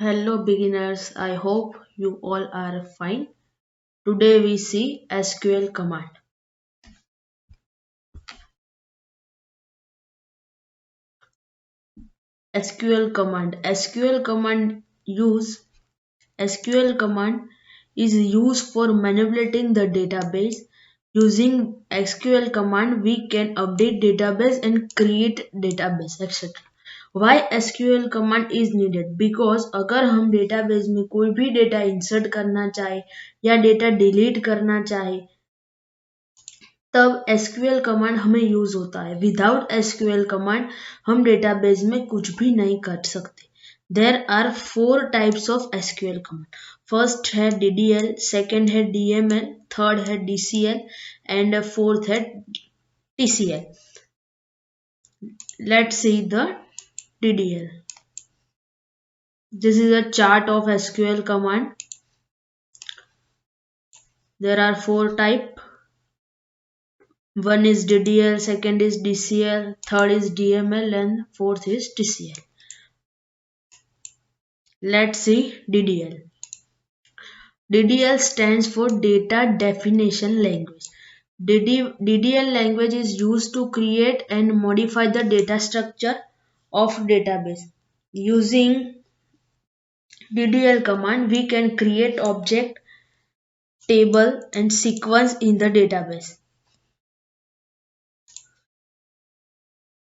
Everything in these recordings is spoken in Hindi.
Hello beginners, I hope you all are fine. Today we see SQL command. SQL command. SQL command is used for manipulating the database. Using SQL command we can update database and create database etc. Why SQL command is needed because अगर हम डेटाबेस में कोई भी डेटा इंसर्ट करना चाहे या डेटा डिलीट करना चाहे तब SQL कमांड हमें यूज होता है. विदाउट SQL कमांड हम डेटाबेस में कुछ भी नहीं कर सकते. There are 4 types of SQL command. First है DDL, सेकेंड है DML, थर्ड है DCL एंड फोर्थ है TCL. Let's see the DDL. This is a chart of SQL command. There are 4 types. One is DDL, second is DCL, third is DML and fourth is TCL. Let's see DDL. DDL stands for Data Definition Language. DDL language is used to create and modify the data structure of database. Using DDL command, we can create object, table and sequence in the database.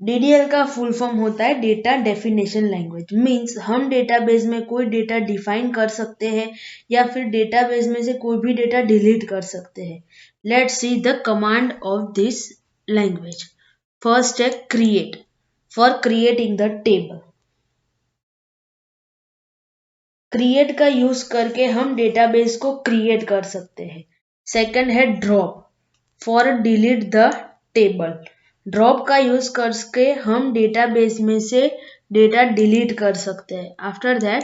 DDL का फुल फॉर्म होता है डेटा डेफिनेशन लैंग्वेज. मीन्स हम डेटाबेस में कोई डेटा डिफाइन कर सकते हैं या फिर डेटाबेस में से कोई भी डेटा डिलीट कर सकते हैं. Let's see the command of this language. First है create, for creating the table. Create का यूज करके हम डेटाबेस को क्रिएट कर सकते हैं. सेकंड है drop, for delete the table. Drop का यूज करके हम डेटाबेस में से डेटा डिलीट कर सकते हैं. After that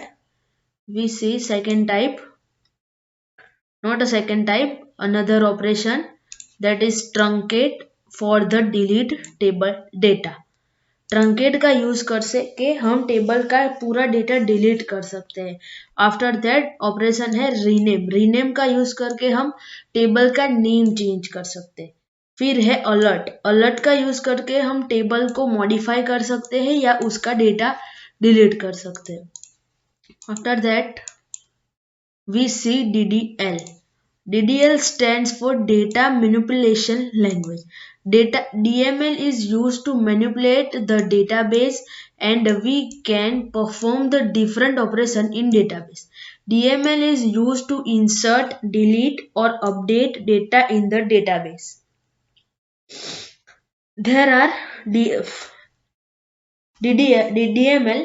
we see second type, not a second type, another operation that is truncate for the delete table data. Truncate का यूज कर के हम टेबल का पूरा डेटा डिलीट कर सकते हैं. आफ्टर दैट ऑपरेशन है रीनेम. रीनेम का यूज करके हम टेबल का नेम चेंज कर सकते हैं. फिर है अलर्ट. अलर्ट का यूज करके हम टेबल को मॉडिफाई कर सकते हैं या उसका डेटा डिलीट कर सकते हैं. After that we see DDL. DDL stands for Data Manipulation Language. DML is used to manipulate the database and we can perform the different operation in database. DML is used to insert, delete or update data in the database. There are DML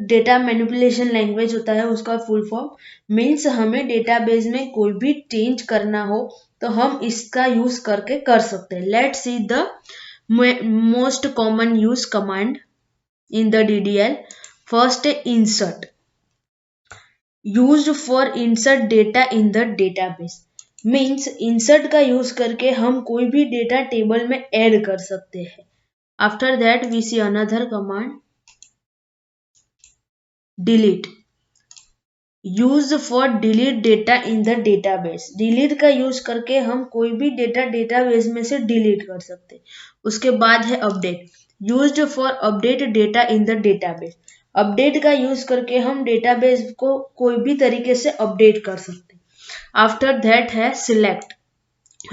data manipulation language होता है. उसका फुल फॉर्म मीन्स हमें डेटाबेस में कोई भी चेंज करना हो तो हम इसका यूज करके कर सकते हैं. Let's see the most common use command in the DDL. First है insert, used for insert data in the database. Means insert का यूज करके हम कोई भी डेटा टेबल में ऐड कर सकते हैं. After that we see another command delete, use for delete data in the database. Delete का यूज करके हम कोई भी डेटा डेटाबेस में से डिलीट कर सकते हैं. उसके बाद है update, used for update data in the database. Update का यूज करके हम डेटाबेस को कोई भी तरीके से अपडेट कर सकते हैं. आफ्टर दैट है select,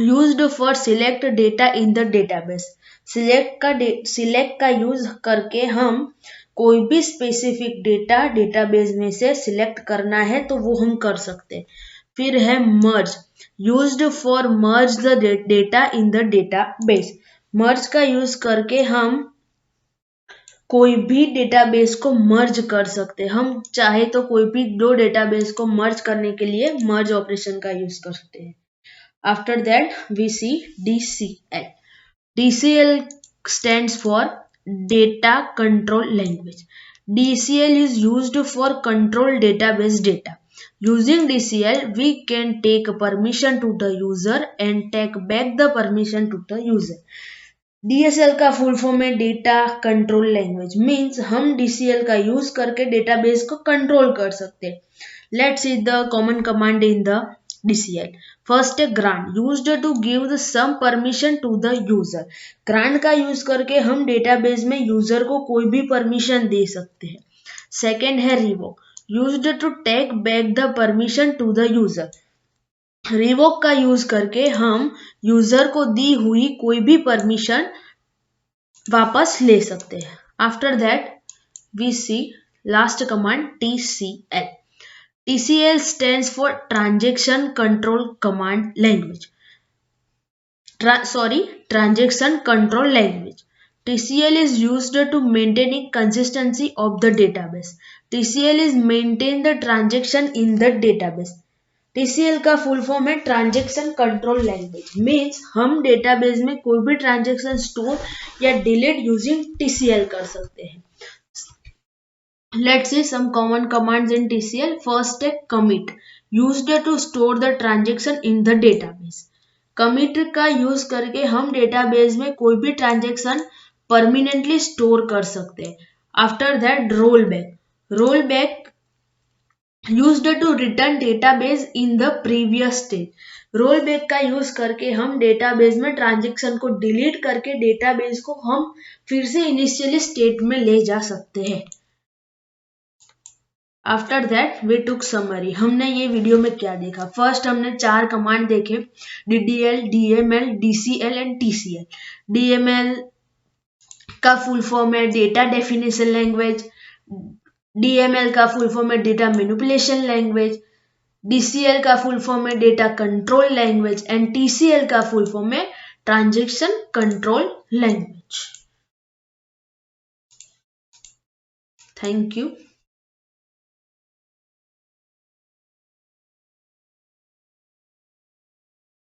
used for select data in the database. Select का यूज करके हम कोई भी स्पेसिफिक डेटा डेटाबेस में से सिलेक्ट करना है तो वो हम कर सकते हैं. फिर है merge, used for merge the data in the database. Merge का यूज करके हम कोई भी डेटाबेस को मर्ज कर सकते हैं. हम चाहे तो कोई भी दो डेटाबेस को मर्ज करने के लिए मर्ज ऑपरेशन का यूज कर सकते हैं. After that we see DCL. DCL stands for Data Control Language. DCL is used for control database data. Using DCL, we can take permission to the user and take back the permission to the user. DSL का फुल फॉर्म है डेटा कंट्रोल लैंग्वेज, मीन्स हम DCL का यूज करके डेटाबेस को कंट्रोल कर सकते हैं. Let's see the common command in the DCL. First है grant, used to give the some permission to the user. Grant का यूज करके हम डेटाबेस में यूजर को कोई भी परमिशन दे सकते हैं. सेकेंड है revoke, used to take back the permission to the user. Revoke का यूज करके हम यूजर को दी हुई कोई भी परमिशन वापस ले सकते हैं. After that we see last command TCL. TCL stands for Transaction Control Command Language. Transaction Control Language. TCL is used to maintaining consistency of the database. TCL is maintain the transaction in the database. TCL का फुल फॉर्म है ट्रांजेक्शन कंट्रोल लैंग्वेज, मीन्स हम डेटाबेस में कोई भी ट्रांजेक्शन स्टोर या डिलीट यूजिंग TCL कर सकते हैं. Let's see some common commands in TCL. First है commit, used to store the transaction in the database. Commit का यूज करके हम डेटाबेस में कोई भी ट्रांजेक्शन परमानेंटली स्टोर कर सकते हैं. After that roll back used to return database in the previous state. Roll back का यूज करके हम डेटाबेस में ट्रांजेक्शन को डिलीट करके डेटाबेस को हम फिर से इनिशियली स्टेट में ले जा सकते हैं. After that we took summary. हमने ये वीडियो में क्या देखा? फर्स्ट हमने 4 कमांड देखे, DDL, DML, DCL and TCL. DML का फुल फॉर्म है डेटा डेफिनेशन लैंग्वेज. DML का फुल फॉर्म है डेटा मैनिपुलेशन लैंग्वेज. DCL का फुल फॉर्म है data control language and TCL का फुल फॉर्म है transaction control language. Thank you.